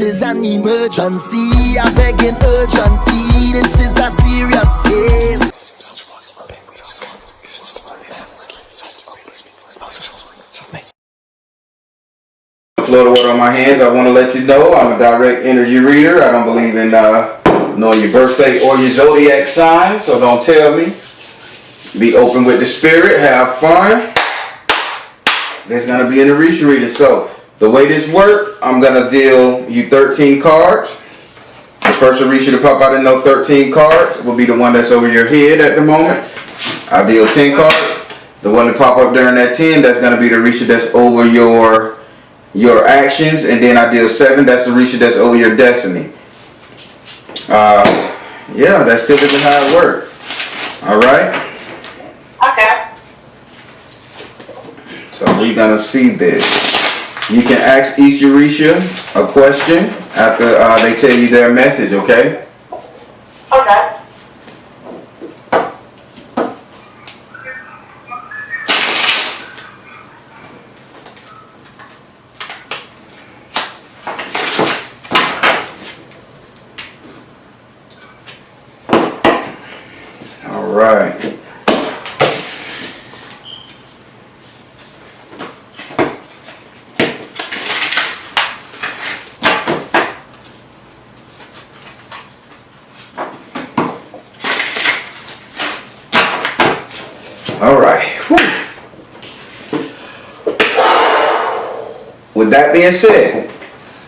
is an emergency. I begging urgently. This is a serious case. Flow of water on my hands. I want to let you know I'm a direct energy reader. I don't believe in knowing your birthday or your zodiac sign, so don't tell me. Be open with the spirit. Have fun. There's going to be an Orisa reader. So the way this works, I'm going to deal you 13 cards. The first Orisa to pop out in those 13 cards will be the one that's over your head at the moment. I deal 10 cards. The one that pop up during that 10, that's going to be the Orisa that's over your actions, and then I deal 7. That's the Orisa that's over your destiny. Yeah, that's typically how it works. All right. Okay. So we're gonna see this. You can ask each Orisa a question after they tell you their message. Okay. Okay. All right. All right. Whew. With that being said,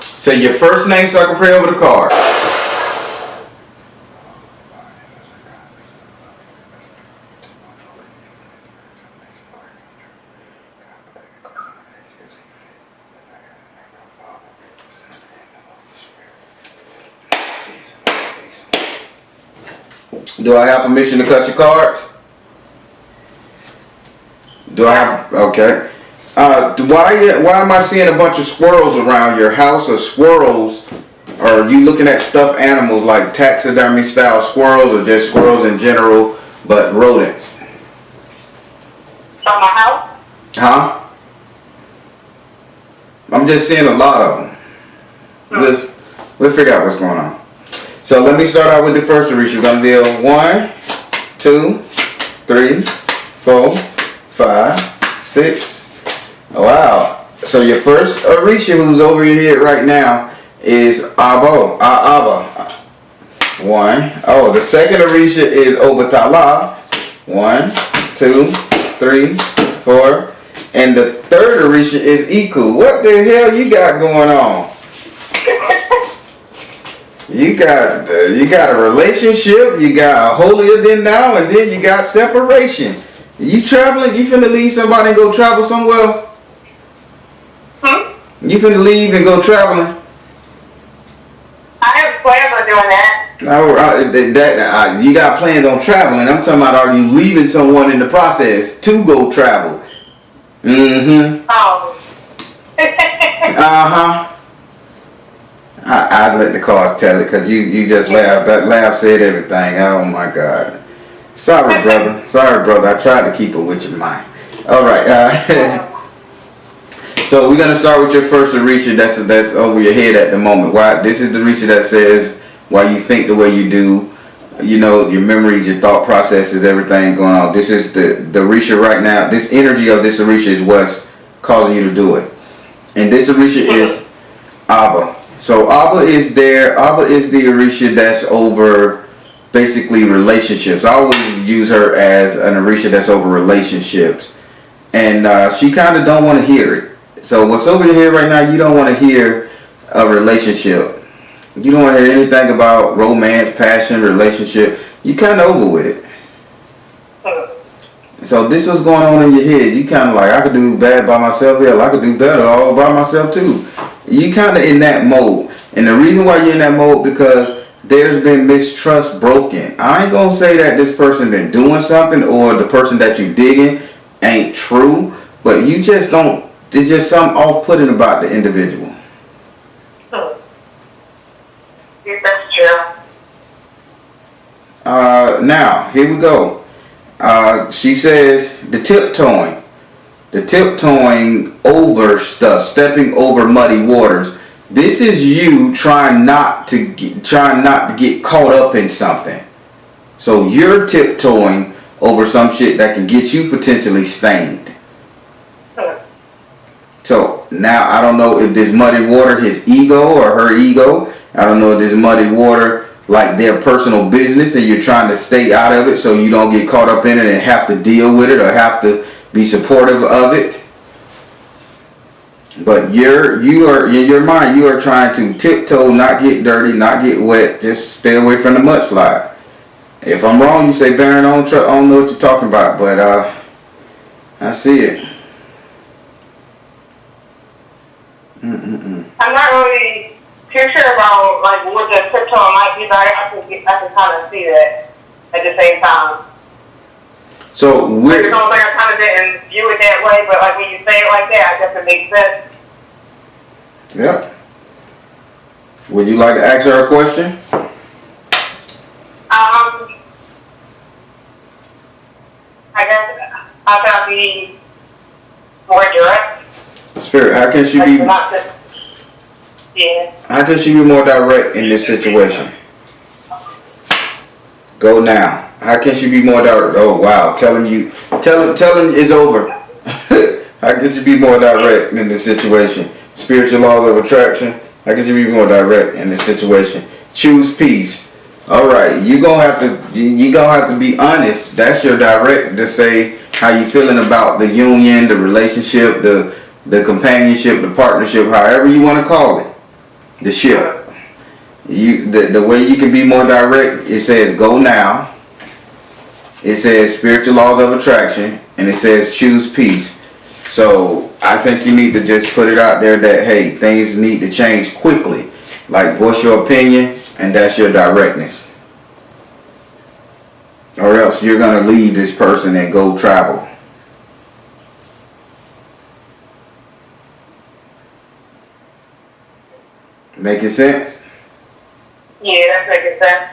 say your first name so I can pray over the card. Do I have permission to cut your cards? Do I have, okay. Why am I seeing a bunch of squirrels around your house, or squirrels? Or are you looking at stuffed animals like taxidermy style squirrels, or just squirrels in general, but rodents? From my house? Huh? I'm just seeing a lot of them. We'll figure out what's going on. So let me start out with the first Orisa. We're going to deal 1, 2, 3, 4, 5, 6. Wow. So your first Orisa who's over your head right now is Abba. 1. Oh, the second Orisa is Obatala. 1, 2, 3, 4. And the third Orisa is Iku. What the hell you got going on? You got a relationship, you got a holier than thou, and then you got separation. You traveling? You finna leave somebody and go travel somewhere? You finna leave and go traveling? I have plans on doing that. No, you got plans on traveling. I'm talking about, are you leaving someone in the process to go travel? Mm-hmm. Oh. Uh-huh. I'd let the cards tell it, because you just laughed. That laugh said everything. Oh my God. Sorry, brother. Sorry, brother. I tried to keep it with your mind. All right. So we're going to start with your first Orisa that's over your head at the moment. Why? This is the Orisa that says why you think the way you do. You know, your memories, your thought processes, everything going on. This is the Orisa right now. This energy of this Orisa is what's causing you to do it. And this Orisa is Abba. So Abba is there. Abba is the Orisa that's over basically relationships. I always use her as an Orisa that's over relationships. And she kind of don't want to hear it. So what's over your head right now, you don't want to hear a relationship. You don't want to hear anything about romance, passion, relationship. You kind of over with it. So this was going on in your head. You kind of like, I could do bad by myself. Hell, I could do better all by myself too. You kind of in that mode. And the reason why you're in that mode, because there's been mistrust broken. I ain't gonna say that this person been doing something or the person that you digging ain't true, but you just don't, there's just something off-putting about the individual. Yes, that's true. Now, here we go. She says the tiptoeing over stuff, stepping over muddy waters. This is you trying not to get caught up in something. So you're tiptoeing over some shit that can get you potentially stained. So now I don't know if this muddy water his ego or her ego. I don't know if this muddy water like their personal business and you're trying to stay out of it so you don't get caught up in it and have to deal with it or have to be supportive of it. But you are in your mind, you are trying to tiptoe, not get dirty, not get wet, just stay away from the mudslide. If I'm wrong, you say, Baron, I don't know what you're talking about, but I see it. I'm not really too sure about like what the tiptoe might be, but I can kind of see that at the same time. So I kind of didn't view it that way, but like when you say it like that, I guess it makes sense. Yep. Would you like to ask her a question? I guess I gotta be more direct. Spirit, how can she be? Yeah. How can she be more direct in this situation? Go now. How can she be more direct? Oh wow, tell him it's over. How can she be more direct in this situation? Spiritual laws of attraction. How can she be more direct in this situation? Choose peace. All right, you gonna have to be honest. That's your direct to say how you feeling about the union, the relationship, the companionship, the partnership, however you want to call it, the ship. The way you can be more direct. It says go now. It says spiritual laws of attraction, and it says choose peace. So I think you need to just put it out there that hey, things need to change quickly. Like voice your opinion, and that's your directness. Or else you're gonna leave this person and go travel. Making sense? Yeah, that's making sense.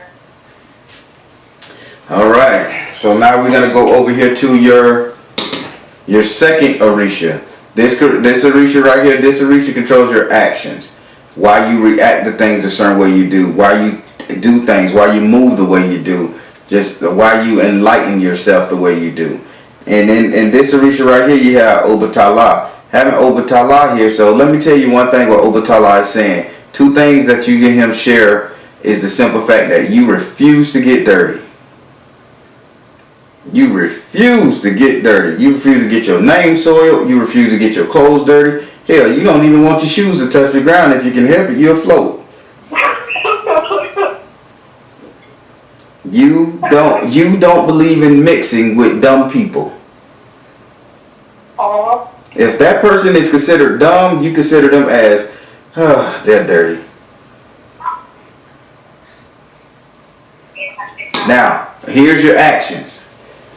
All right. So now we're gonna go over here to your second Orisa. This Orisa right here. This Orisa controls your actions. Why you react to things a certain way you do. Why you do things. Why you move the way you do. Just why you enlighten yourself the way you do. And in this Orisa right here, you have Obatala. Having Obatala here. So let me tell you one thing what Obatala is saying. Two things that you get him share is the simple fact that you refuse to get dirty. You refuse to get dirty. You refuse to get your name soiled. You refuse to get your clothes dirty. Hell, you don't even want your shoes to touch the ground. If you can help it, you'll float. You don't believe in mixing with dumb people. If that person is considered dumb, you consider them as they're dirty. Now, here's your actions.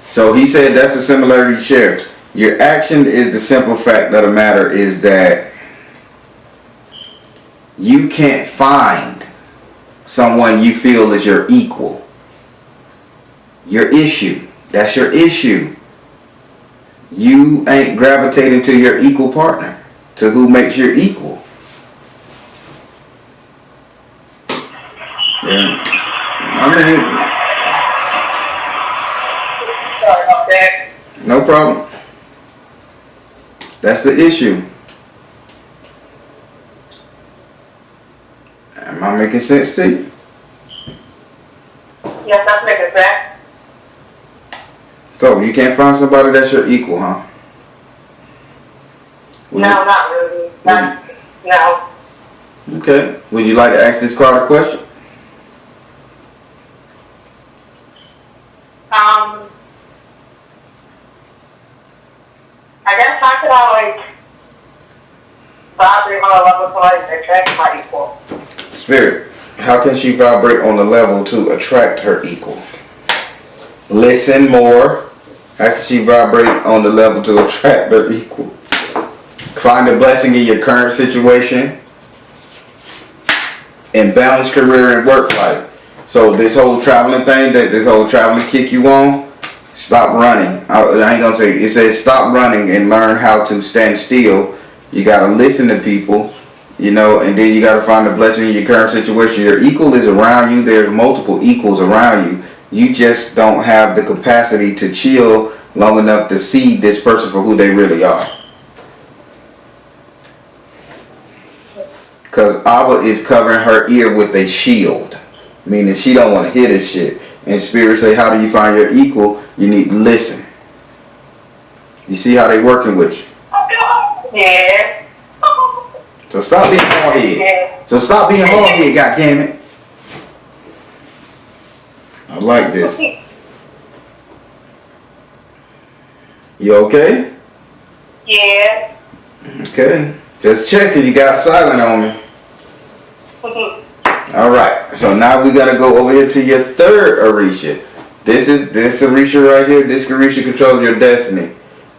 So he said that's a similarity shared. Your action is the simple fact of the matter is that you can't find someone you feel is your equal. Your issue. That's your issue. You ain't gravitating to your equal partner, to who makes you equal. Yeah. Sorry about that. No problem. That's the issue. Am I making sense to you? Yes, that's making sense. So you can't find somebody that's your equal, huh? No, not really. No. Okay. Would you like to ask this card a question? I guess how could I vibrate on a level to like attract my equal? Spirit, how can she vibrate on the level to attract her equal? Listen more. How can she vibrate on the level to attract her equal? Find a blessing in your current situation. And balance career and work life. So this whole traveling thing, this whole traveling kick you on, stop running. I ain't gonna say it says stop running and learn how to stand still. You gotta listen to people You know, and then you got to find the blessing in your current situation. Your equal is around you. There's multiple equals around you. You just don't have the capacity to chill long enough to see this person for who they really are. Because Abba is covering her ear with a shield, meaning she don't want to hear this shit. And Spirit say, how do you find your equal? You need to listen. You see how they working with you? Yeah. So stop being hard-headed. Yeah. So stop being hard-headed, goddammit. I like this. You okay? Yeah. Okay. Just checking. You got silent on me. Alright. So now we got to go over here to your third Orisa. This Orisa right here. This Orisa controls your destiny.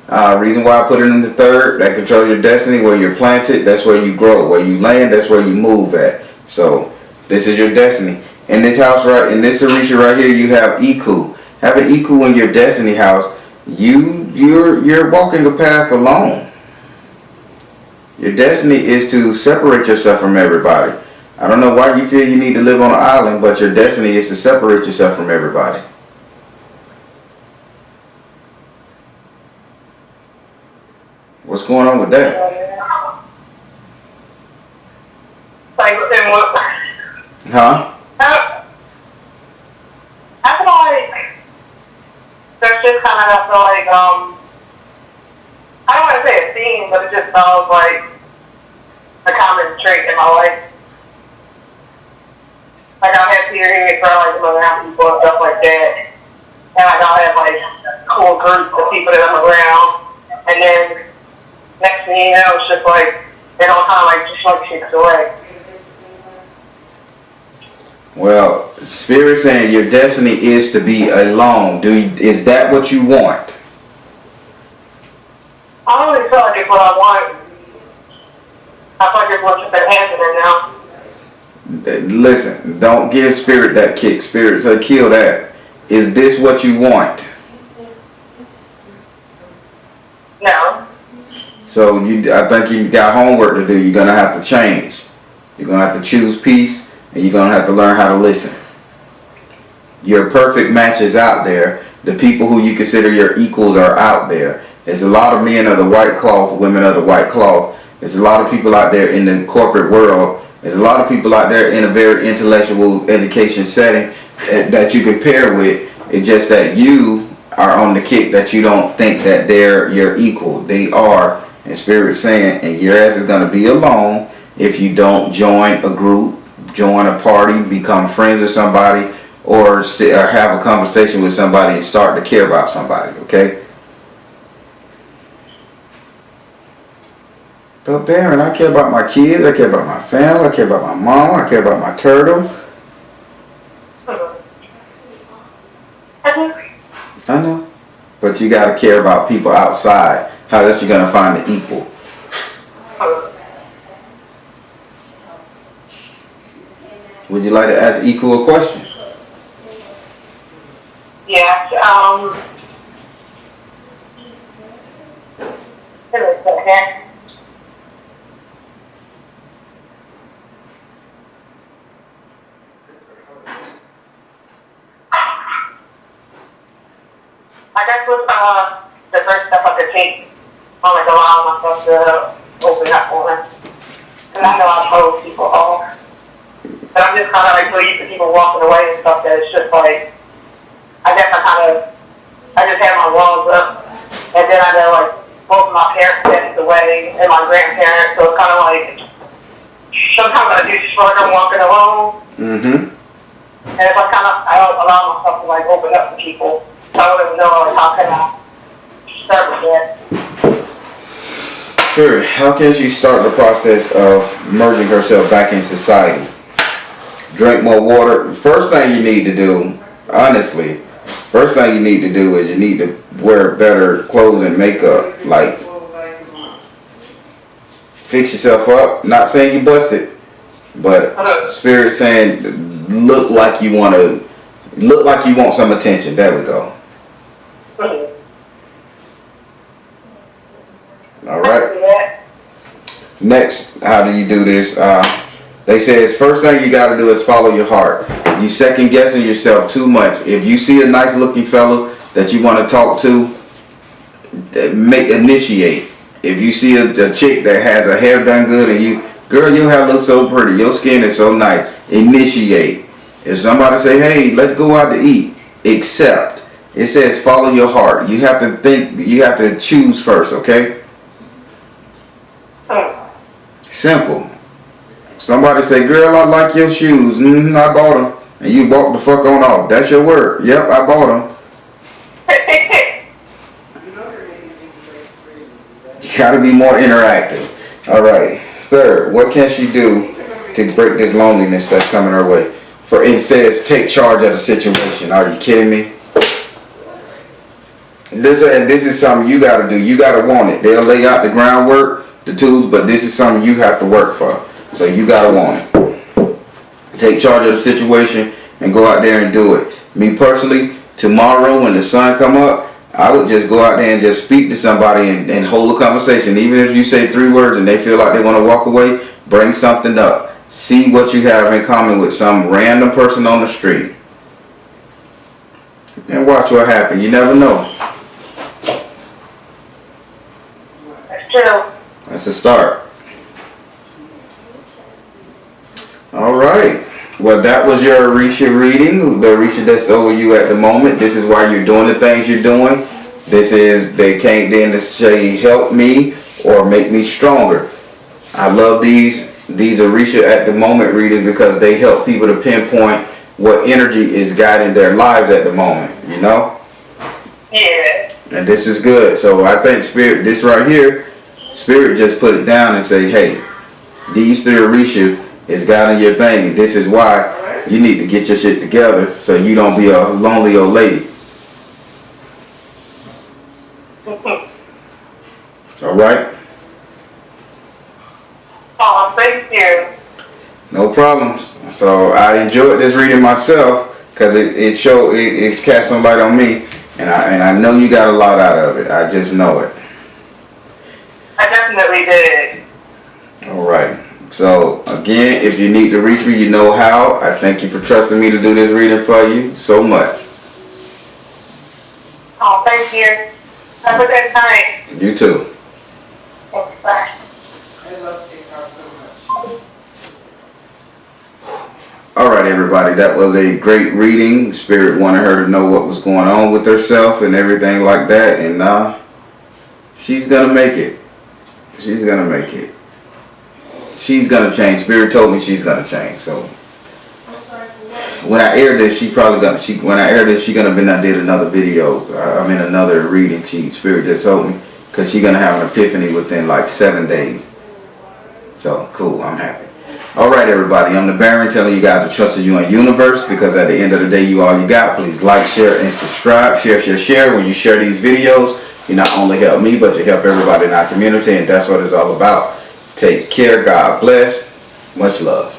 Reason why I put it in the third, that controls your destiny. Where you're planted, that's where you grow. Where you land, that's where you move at. So this is your destiny. In this house right, in this Orisa right here, you have Iku. Having Iku in your destiny house, you're walking the path alone. Your destiny is to separate yourself from everybody. I don't know why you feel you need to live on an island, but your destiny is to separate yourself from everybody. What's going on with that? Like, within what? Huh? I feel like that's just kind of, I feel like, I don't want to say a theme, but it just sounds like a common trait in my life. Like, I'll have periods where I like to move around people and stuff like that. And like, I'll have like cool groups of people that I'm around. And then next thing you know, it's just like, they don't kind of like just like chicks away. Well, Spirit saying your destiny is to be alone. Is that what you want? I don't really feel like it's what I want. I feel like it's what's been happening now. Listen, don't give Spirit that kick. Spirit said kill that. Is this what you want? No. So I think you got homework to do. You're gonna have to change. You're gonna have to choose peace, and you're gonna have to learn how to listen. Your perfect match is out there. The people who you consider your equals are out there. There's a lot of men of the white cloth, women of the white cloth. There's a lot of people out there in the corporate world. There's a lot of people out there in a very intellectual education setting that you can pair with. It's just that you are on the kick that you don't think that they're your equal. They are. And Spirit saying, and your ass is going to be alone if you don't join a group, join a party, become friends with somebody, or sit or have a conversation with somebody and start to care about somebody, okay? But Baron, I care about my kids, I care about my family, I care about my mom, I care about my turtle. I know. But you got to care about people outside. How else you going to find the equal? Would you like to ask Equal a question? Yeah, give me a second. I guess what's the first step I could take on like allowing myself to open up more. And I know I told people off. But I'm just kind of like so used to people walking away and stuff that it's just like, I guess I just had my walls up. And then I know like both of my parents passed away and my grandparents, so it's kind of like, sometimes I do struggle walking alone. Mm-hmm. And if I don't allow myself to like open up to people, so I wouldn't know like how can I start with that. Sure. How can she start the process of merging herself back in society? Drink more water. First thing you need to do, honestly, first thing you need to do is you need to wear better clothes and makeup. Like, fix yourself up. Not saying you busted, but Spirit saying look like you want some attention. There we go. All right. Next, how do you do this? They say first thing you got to do is follow your heart. You second guessing yourself too much. If you see a nice looking fellow that you want to talk to, initiate. If you see a chick that has her hair done good and girl, your hair looks so pretty, your skin is so nice, initiate. If somebody say, hey, let's go out to eat, accept. It says follow your heart. You have to think, you have to choose first, okay? Simple. Somebody say, girl, I like your shoes. I bought them. And you walk the fuck on off. That's your word. Yep, I bought them. You gotta be more interactive. Alright. Third, what can she do to break this loneliness that's coming her way? For it says take charge of the situation. Are you kidding me? This is something you gotta do. You gotta want it. They'll lay out the groundwork, the tools, but this is something you have to work for. So you gotta want it. Take charge of the situation and go out there and do it. Me personally, tomorrow when the sun come up, I would just go out there and just speak to somebody and hold a conversation. Even if you say 3 words and they feel like they want to walk away, bring something up. See what you have in common with some random person on the street. And watch what happens. You never know. That's true. That's a start. Alright. Well, that was your Orisa reading. The Orisa that's over you at the moment. This is why you're doing the things you're doing. This is, they came in to say, help me or make me stronger. I love these Orisa at the moment readings because they help people to pinpoint what energy is guiding their lives at the moment, you know? Yeah. And this is good. So I think Spirit, this right here, Spirit just put it down and say, hey, these 3 Orishas is guiding your thing. This is why you need to get your shit together so you don't be a lonely old lady. Alright? Oh, thank you. No problems. So I enjoyed this reading myself because it's cast some light on me, and I know you got a lot out of it. I just know it. I definitely did. Alright. So again, if you need to reach me, you know how. I thank you for trusting me to do this reading for you so much. Oh, thank you. Have a good night. You too. Thanks, bye. Alright everybody, that was a great reading. Spirit wanted her to know what was going on with herself and everything like that, and she's gonna make it. She's gonna make it. She's gonna change. Spirit told me she's gonna change. So when I air this, she gonna been I did another video. Another reading. Spirit just told me because she's gonna have an epiphany within like 7 days. So cool. I'm happy. All right, everybody. I'm the Baron telling you guys to trust in you and universe because at the end of the day, you all you got. Please like, share, and subscribe. Share. When you share these videos, you not only help me, but you help everybody in our community, and that's what it's all about. Take care. God bless. Much love.